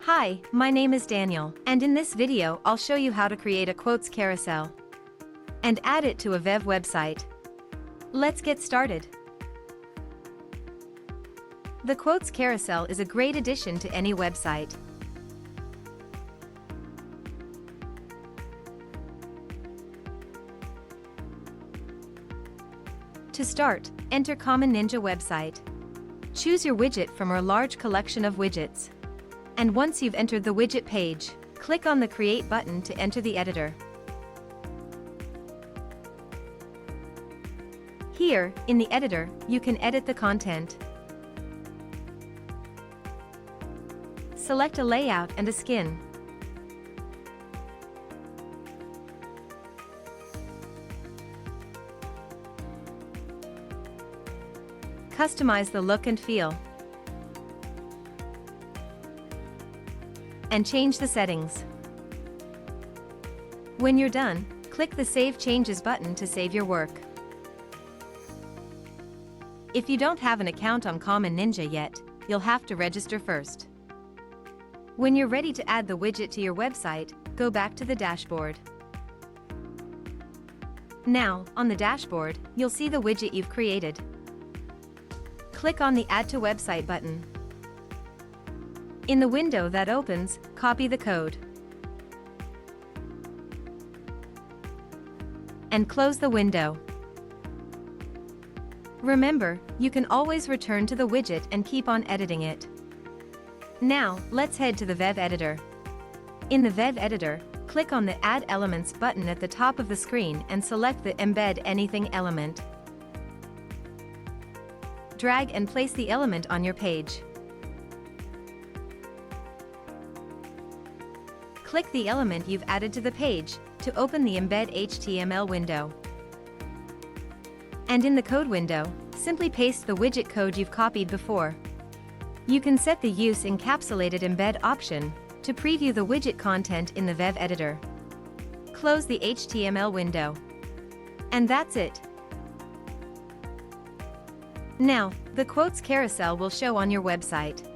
Hi, my name is Daniel, and in this video I'll show you how to create a quotes carousel and add it to a web website. Let's get started. The quotes carousel is a great addition to any website. To start, enter Common Ninja website. Choose your widget from our large collection of widgets. And once you've entered the widget page, click on the Create button to enter the editor. Here, in the editor, you can edit the content. Select a layout and a skin. Customize the look and feel. And change the settings. When you're done, click the Save Changes button to save your work. If you don't have an account on Common Ninja yet, you'll have to register first. When you're ready to add the widget to your website, go back to the dashboard. Now, on the dashboard, you'll see the widget you've created. Click on the Add to Website button. In the window that opens, copy the code and close the window. Remember, you can always return to the widget and keep on editing it. Now, let's head to the web editor. In the web editor, click on the Add Elements button at the top of the screen and select the Embed Anything element. Drag and place the element on your page. Click the element you've added to the page to open the Embed HTML window. And in the code window, simply paste the widget code you've copied before. You can set the Use Encapsulated Embed option to preview the widget content in the web editor. Close the HTML window. And that's it. Now, the quotes carousel will show on your website.